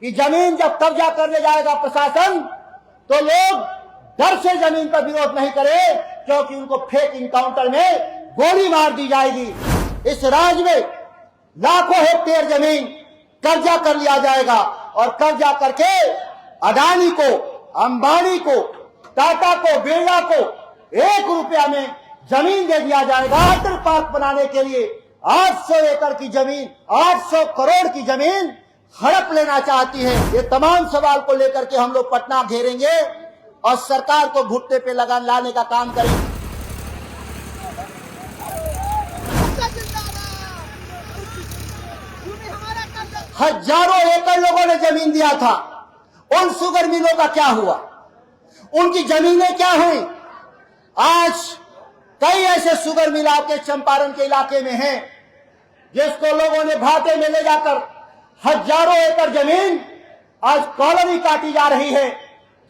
कि जमीन जब कब्जा कर ले जाएगा प्रशासन तो लोग डर से जमीन पर विरोध नहीं करें, क्योंकि उनको फेक इनकाउंटर में गोली मार दी जाएगी। इस राज्य में लाखों हेक्टेयर जमीन कब्जा कर लिया जाएगा और कब्जा करके अडानी को, अंबानी को, टाटा को, बिरला को 1 रुपया में जमीन दे दिया जाएगा। वाटर पार्क बनाने के लिए 800 एकड़ की जमीन, 800 करोड़ की जमीन हड़प लेना चाहती है। ये तमाम सवाल को लेकर के हम लोग पटना घेरेंगे और सरकार को घुटने पे लगान लाने का काम करेंगे। हजारों एकड़ लोगों ने जमीन दिया था, उन शुगर मिलों का क्या हुआ? उनकी जमीनें क्या हुई? आज कई ऐसे शुगर मिल आपके चंपारण के इलाके में हैं जिसको लोगों ने घाटे में ले जाकर हजारों एकड़ जमीन आज कॉलोनी काटी जा रही है,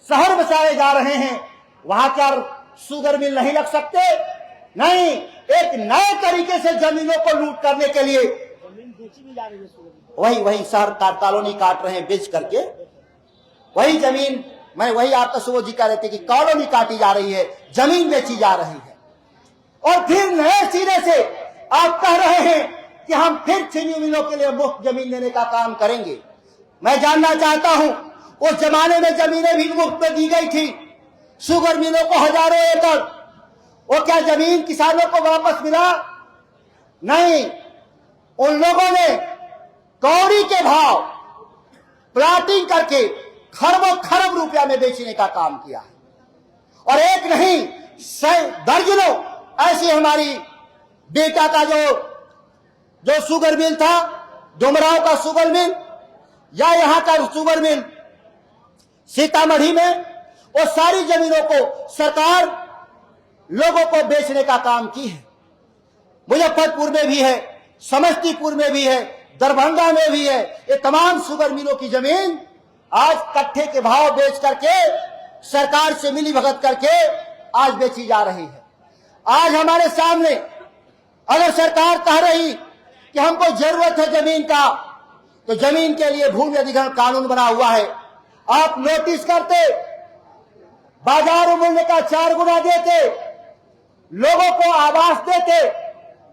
शहर बसाए जा रहे हैं। वहां क्या शुगर मिल नहीं लग सकते? नहीं, एक नए तरीके से जमीनों को लूट करने के लिए जमीन बेची भी जा रही है। वही शहर का कॉलोनी काट रहे हैं बेच करके, वही जमीन। मैं वही आपका सुबोध जी कह रहे थे कि कॉलोनी काटी जा रही है, जमीन बेची जा रही है। और फिर नए सिरे से आप कह रहे हैं कि हम फिर चीनी मिलों के लिए मुफ्त जमीन देने का काम करेंगे। मैं जानना चाहता हूं, उस जमाने में जमीनें भी मुफ्त में दी गई थी, शुगर मिलों को हजारों एकड़। वो क्या जमीन किसानों को वापस मिला? नहीं, उन लोगों ने कौड़ी के भाव प्लाटिंग करके खरबों खरब रुपया में बेचने का काम किया है। और एक नहीं, दर्जनों ऐसी हमारी बेटा का जो शुगर मिल था, डुमराव का शुगर मिल या यहाँ का शुगर मिल सीतामढ़ी में, वो सारी जमीनों को सरकार लोगों को बेचने का काम की है। मुजफ्फरपुर में भी है, समस्तीपुर में भी है, दरभंगा में भी है। ये तमाम शुगर मिलों की जमीन आज कट्ठे के भाव बेच करके सरकार से मिली भगत करके आज बेची जा रही है। आज हमारे सामने अगर सरकार कह रही कि हमको जरूरत है जमीन का, तो जमीन के लिए भूमि अधिग्रहण कानून बना हुआ है। आप नोटिस करते, बाजार मूल्य का 4 गुना देते, लोगों को आवास देते,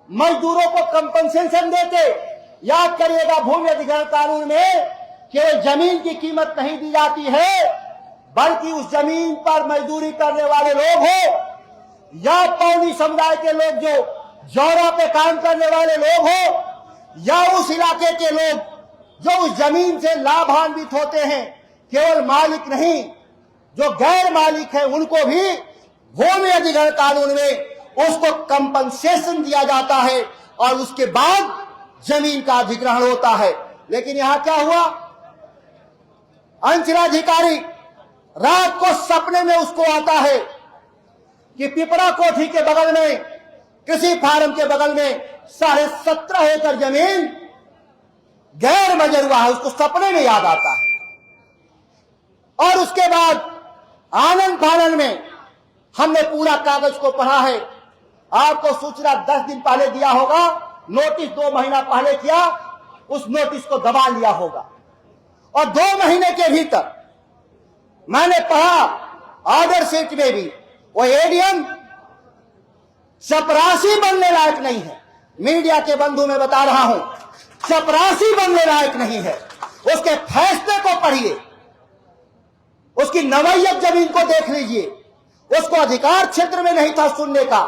मजदूरों को कंपनसेशन देते। याद करिएगा, भूमि अधिग्रहण कानून में केवल जमीन की कीमत नहीं दी जाती है, बल्कि उस जमीन पर मजदूरी करने वाले लोग हो या पौनी समुदाय के लोग जो जौरा पे काम करने वाले लोग हो, या उस इलाके के लोग जो उस जमीन से लाभान्वित होते हैं, केवल मालिक नहीं, जो गैर मालिक है उनको भी भूमि अधिग्रहण कानून में उसको कंपनसेशन दिया जाता है और उसके बाद जमीन का अधिग्रहण होता है। लेकिन यहां क्या हुआ? अंचलाधिकारी रात को सपने में उसको आता है कि पिपरा कोठी के बगल में, किसी फार्म के बगल में 17.5 एकड़ जमीन गैर मजरूआ है, उसको सपने में याद आता है। और उसके बाद आनंद फानन में हमने पूरा कागज को पढ़ा है। आपको सूचना 10 दिन पहले दिया होगा, नोटिस 2 महीना पहले किया, उस नोटिस को दबा लिया होगा। और 2 महीने के भीतर मैंने पढ़ा ऑर्डर शीट में भी, वो एडीएम चपरासी बनने लायक नहीं है। मीडिया के बंधु मैं बता रहा हूं, चपरासी बनने लायक नहीं है। उसके फैसले को पढ़िए, उसकी नवैयत जमीन को देख लीजिए, उसको अधिकार क्षेत्र में नहीं था सुनने का,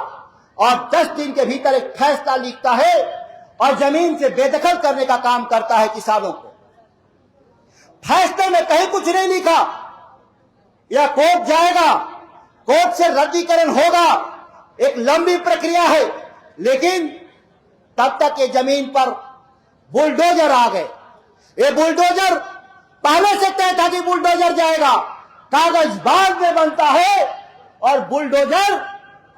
और 10 दिन के भीतर एक फैसला लिखता है और जमीन से बेदखल करने का काम करता है किसानों को। फैसले में कहीं कुछ नहीं लिखा, यह कोर्ट जाएगा, कोर्ट से रद्दीकरण होगा, एक लंबी प्रक्रिया है। लेकिन तब तक ये जमीन पर बुलडोजर आ गए। ये बुलडोजर पहले से तय था कि बुलडोजर जाएगा, कागज बाद में बनता है और बुलडोजर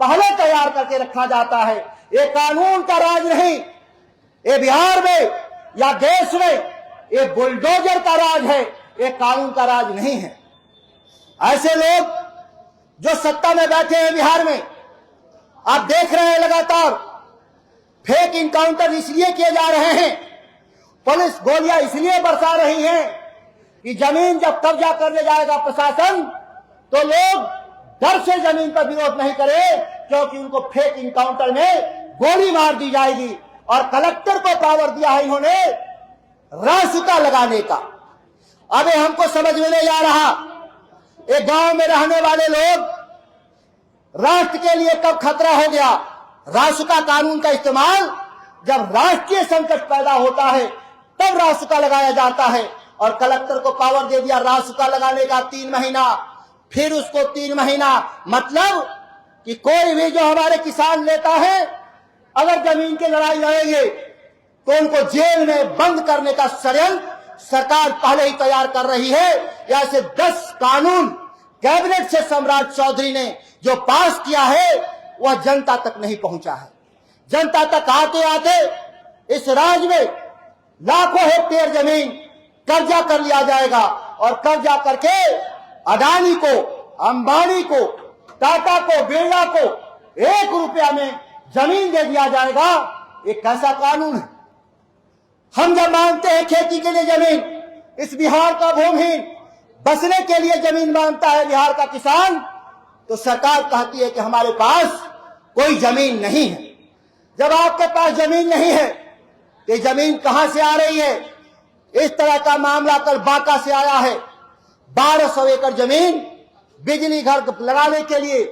पहले तैयार करके रखा जाता है। ये कानून का राज नहीं, ये बिहार में या देश में ये बुलडोजर का राज है, ये कानून का राज नहीं है। ऐसे लोग जो सत्ता में बैठे हैं बिहार में, आप देख रहे हैं लगातार फेक इनकाउंटर इसलिए किए जा रहे हैं, पुलिस गोलियां इसलिए बरसा रही है कि जमीन जब कब्जा करने जाएगा प्रशासन तो लोग डर से जमीन पर विरोध नहीं करें, क्योंकि उनको फेक इनकाउंटर में गोली मार दी जाएगी। और कलेक्टर को पावर दिया है इन्होंने रासुका लगाने का। अबे हमको समझ में नहीं आ रहा, एक गांव में रहने वाले लोग राष्ट्र के लिए कब खतरा हो गया। रासुका कानून का इस्तेमाल जब राष्ट्रीय संकट पैदा होता है तब रासुका लगाया जाता है। और कलेक्टर को पावर दे दिया रासुका लगाने का 3 महीना, फिर उसको 3 महीना, मतलब कि कोई भी जो हमारे किसान नेता है अगर जमीन की लड़ाई लड़ेंगे तो उनको जेल में बंद करने का षड्यंत्र सरकार पहले ही तैयार कर रही है। ऐसे 10 कानून कैबिनेट से सम्राट चौधरी ने जो पास किया है वह जनता तक नहीं पहुंचा है। जनता तक आते आते इस राज्य में लाखों हेक्टेयर जमीन कब्जा कर लिया जाएगा और कब्जा करके अडानी को, अंबानी को, टाटा को, बिरला को 1 रुपया में जमीन दे दिया जाएगा। ये कैसा कानून है। हम जब मांगते हैं खेती के लिए जमीन, इस बिहार का भूमिहीन बसने के लिए जमीन मांगता है बिहार का किसान, तो सरकार कहती है कि हमारे पास कोई जमीन नहीं है। जब आपके पास जमीन नहीं है तो जमीन कहां से आ रही है। इस तरह का मामला कल बांका से आया है। 1200 एकड़ जमीन बिजली घर लगाने के लिए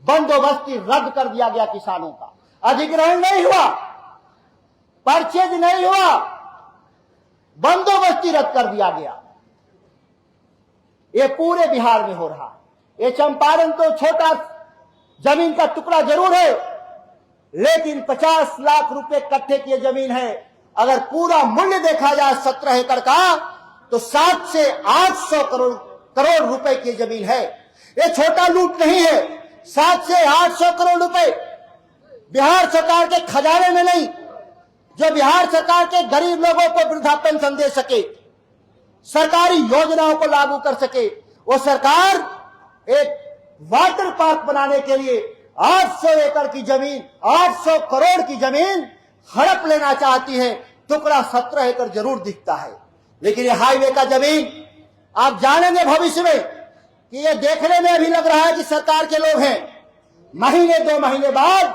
बंदोबस्ती रद्द कर दिया गया किसानों का। अधिग्रहण नहीं हुआ, परचेज नहीं हुआ, बंदोबस्ती रद्द कर दिया गया। ये पूरे बिहार में हो रहा है। ये चंपारण तो छोटा जमीन का टुकड़ा जरूर है, लेकिन 50 लाख रुपए कट्ठे की जमीन है। अगर पूरा मूल्य देखा जाए 17 एकड़ का तो 7 से 800 करोड़ रुपए की जमीन है। ये छोटा लूट नहीं है। 7 से 800 करोड़ रुपए बिहार सरकार के खजाने में नहीं, जो बिहार सरकार के गरीब लोगों को वृद्धा पेंशन दे सके, सरकारी योजनाओं को लागू कर सके, वो सरकार एक वाटर पार्क बनाने के लिए 800 एकड़ की जमीन, 800 करोड़ की जमीन हड़प लेना चाहती है। टुकड़ा 17 एकड़ जरूर दिखता है, लेकिन ये हाईवे का जमीन आप जानेंगे भविष्य में कि ये देखने में भी लग रहा है कि सरकार के लोग हैं। महीने 2 महीने बाद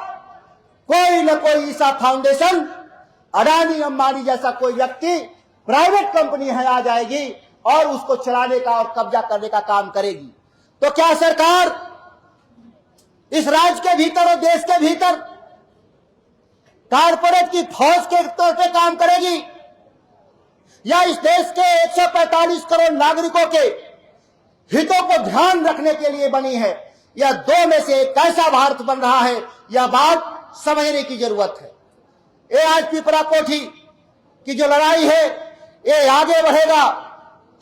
कोई न कोई ईसा फाउंडेशन, अडानी अंबानी जैसा कोई व्यक्ति, प्राइवेट कंपनी है आ जाएगी और उसको चलाने का और कब्जा करने का काम करेगी। तो क्या सरकार इस राज्य के भीतर और देश के भीतर कारपोरेट की फौज के तौर पे काम करेगी, या इस देश के 145 करोड़ नागरिकों के हितों को ध्यान रखने के लिए बनी है? या 2 में से एक कैसा भारत बन रहा है, यह बात समझने की जरूरत है। ये आज पिपरा कोठी की जो लड़ाई है ये आगे बढ़ेगा।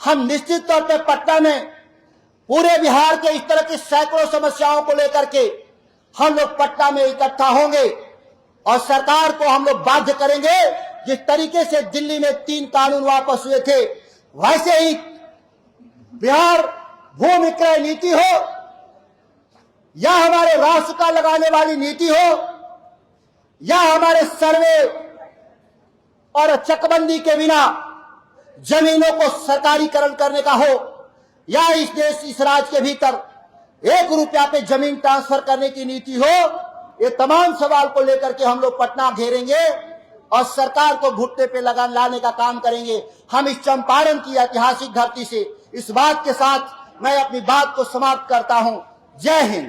हम निश्चित तौर पे पटना में पूरे बिहार के इस तरह की सैकड़ों समस्याओं को लेकर के हम लोग पटना में इकट्ठा होंगे और सरकार को हम लोग बाध्य करेंगे। जिस तरीके से दिल्ली में 3 कानून वापस हुए थे, वैसे ही बिहार भूमि क्रय नीति हो या हमारे रासुका लगाने वाली नीति हो या हमारे सर्वे और चकबंदी के बिना जमीनों को सरकारीकरण करने का हो, या इस देश, इस राज्य के भीतर 1 रुपया पे जमीन ट्रांसफर करने की नीति हो, ये तमाम सवाल को लेकर के हम लोग पटना घेरेंगे और सरकार को घुटने पे लाने का काम करेंगे। हम इस चंपारण की ऐतिहासिक धरती से इस बात के साथ मैं अपनी बात को समाप्त करता हूं। जय हिंद।